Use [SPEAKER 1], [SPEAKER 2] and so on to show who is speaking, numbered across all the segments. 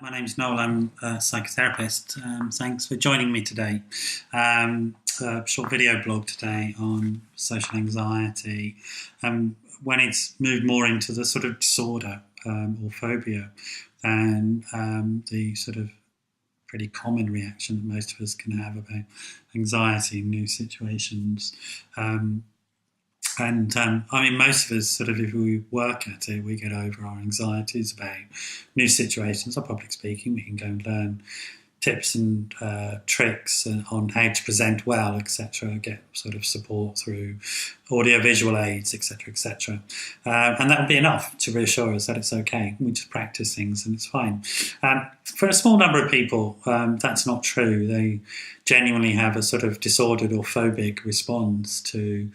[SPEAKER 1] My name's Noel. I'm a psychotherapist. Thanks for joining me today. A short video blog today on social anxiety. When it's moved more into the sort of disorder or phobia than the sort of pretty common reaction that most of us can have about anxiety in new situations. Most of us sort of, if we work at it, we get over our anxieties about new situations or public speaking. We can go and learn tips and tricks on how to present well, etc. Get sort of support through audio-visual aids, etc., etc. And that would be enough to reassure us that it's okay. We just practice things and it's fine. For a small number of people, that's not true. They genuinely have a sort of disordered or phobic response to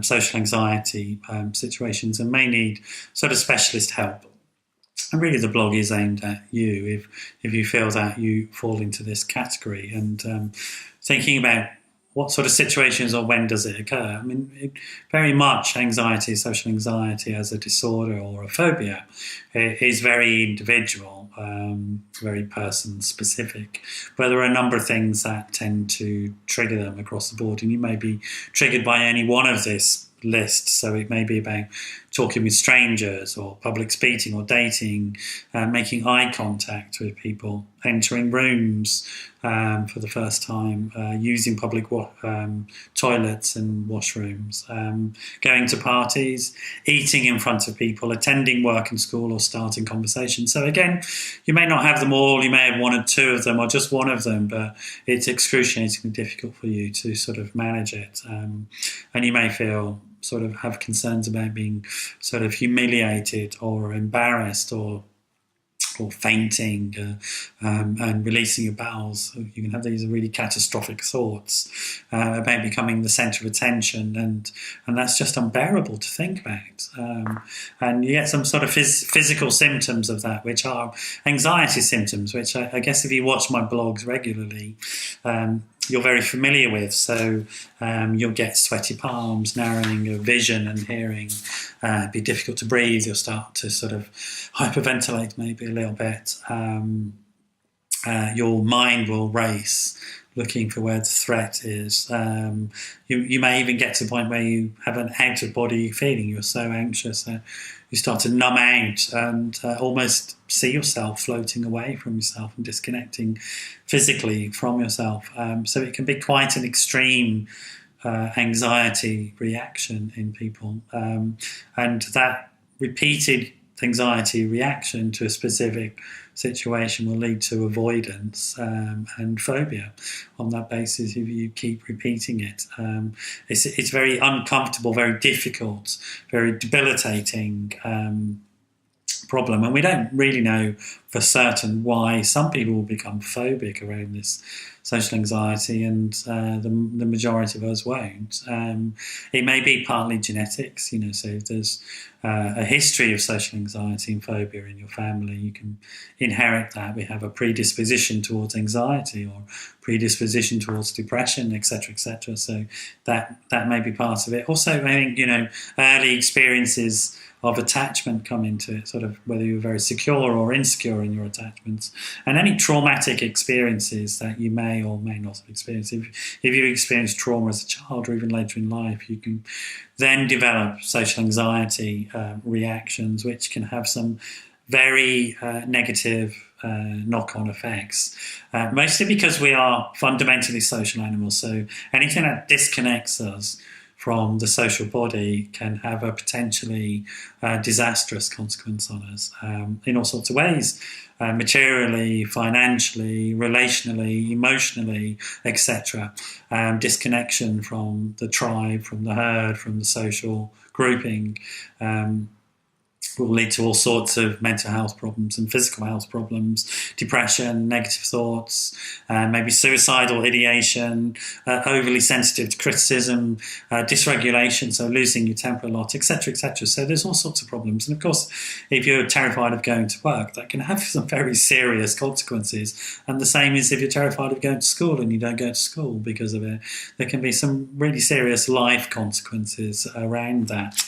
[SPEAKER 1] social anxiety situations and may need sort of specialist help. And really the blog is aimed at you if you feel that you fall into this category and thinking about what sort of situations or when does it occur. I mean, very much anxiety, social anxiety as a disorder or a phobia is very individual, very person-specific. But there are a number of things that tend to trigger them across the board, and you may be triggered by any one of this list. So it may be about talking with strangers or public speaking or dating, making eye contact with people, entering rooms for the first time, using public toilets and washrooms, going to parties, eating in front of people, attending work and school, or starting conversations. So again, you may not have them all, you may have one or two of them or just one of them, but it's excruciatingly difficult for you to sort of manage it. And you may feel sort of have concerns about being sort of humiliated or embarrassed or fainting and releasing your bowels. You can have these really catastrophic thoughts about becoming the centre of attention, and that's just unbearable to think about. And you get some sort of physical symptoms of that, which are anxiety symptoms, which I guess if you watch my blogs regularly, you're very familiar with. So you'll get sweaty palms, narrowing of vision and hearing, be difficult to breathe. You'll start to sort of hyperventilate maybe a little bit. Your mind will race, looking for where the threat is. You may even get to the point where you have an out-of-body feeling. You're so anxious that you start to numb out and almost see yourself floating away from yourself and disconnecting physically from yourself. So it can be quite an extreme anxiety reaction in people. And that repeated anxiety reaction to a specific situation will lead to avoidance and phobia on that basis if you keep repeating it. It's very uncomfortable, very difficult, very debilitating problem, and we don't really know for certain why some people will become phobic around this social anxiety and the majority of us won't. It may be partly genetics, so if there's a history of social anxiety and phobia in your family, you can inherit that. We have a predisposition towards anxiety or predisposition towards depression, etc., etc. So that may be part of it. Also, I think, early experiences of attachment come into it, sort of whether you're very secure or insecure in your attachments, and any traumatic experiences that you may or may not have experienced. If you experience trauma as a child or even later in life, you can then develop social anxiety reactions, which can have some very negative knock-on effects, mostly because we are fundamentally social animals. So anything that disconnects us from the social body can have a potentially disastrous consequence on us in all sorts of ways, materially, financially, relationally, emotionally, etc. Disconnection from the tribe, from the herd, from the social grouping will lead to all sorts of mental health problems and physical health problems, depression, negative thoughts, maybe suicidal ideation, overly sensitive to criticism, dysregulation, so losing your temper a lot, etc., etc. So there's all sorts of problems. And of course, if you're terrified of going to work, that can have some very serious consequences. And the same is if you're terrified of going to school and you don't go to school because of it. There can be some really serious life consequences around that.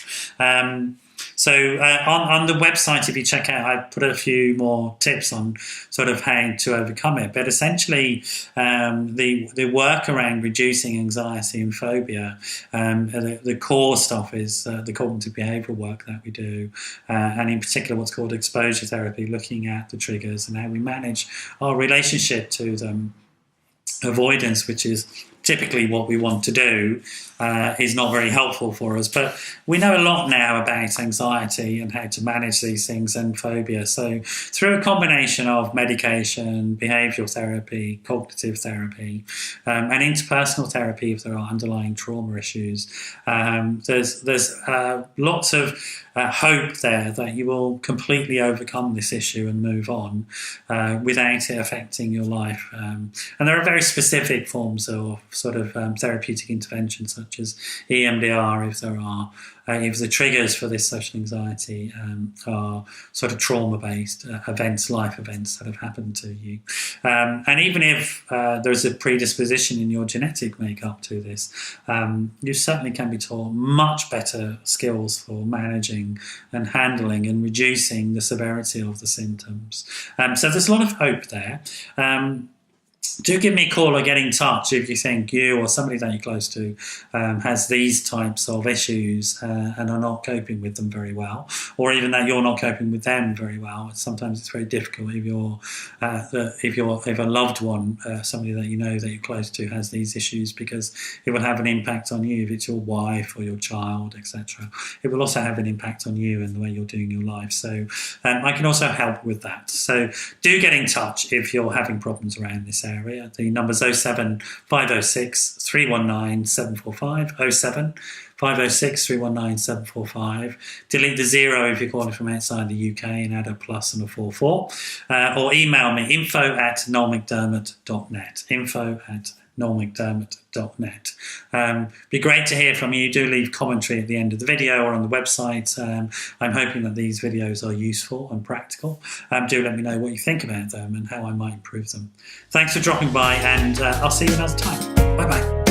[SPEAKER 1] So on the website, if you check out, I put a few more tips on sort of how to overcome it. But essentially, the work around reducing anxiety and phobia, the core stuff is the cognitive behavioural work that we do, and in particular what's called exposure therapy, looking at the triggers and how we manage our relationship to them. Avoidance, which is typically what we want to do, is not very helpful for us. But we know a lot now about anxiety and how to manage these things and phobia. So through a combination of medication, behavioural therapy, cognitive therapy, and interpersonal therapy if there are underlying trauma issues, there's lots of hope there that you will completely overcome this issue and move on without it affecting your life. And there are very specific forms of sort of therapeutic interventions such as EMDR if the triggers for this social anxiety are sort of trauma-based events, life events that have happened to you. And even if there's a predisposition in your genetic makeup to this, you certainly can be taught much better skills for managing and handling and reducing the severity of the symptoms. So there's a lot of hope there. Do give me a call or get in touch if you think you or somebody that you're close to has these types of issues and are not coping with them very well, or even that you're not coping with them very well. Sometimes it's very difficult if a loved one, somebody that you know that you're close to, has these issues, because it will have an impact on you if it's your wife or your child, etc. It will also have an impact on you and the way you're doing your life. So I can also help with that. So do get in touch if you're having problems around this area. The number's 07 506 319 745, 07 506 319 745. Delete the 0 if you're calling from outside the UK and add a plus and a 44. Or email me, info@noelmcdermott.net, info@noelmcdermott.net. Be great to hear from you. Do leave commentary at the end of the video or on the website. I'm hoping that these videos are useful and practical. Do let me know what you think about them and how I might improve them. Thanks for dropping by, and I'll see you another time. Bye-bye.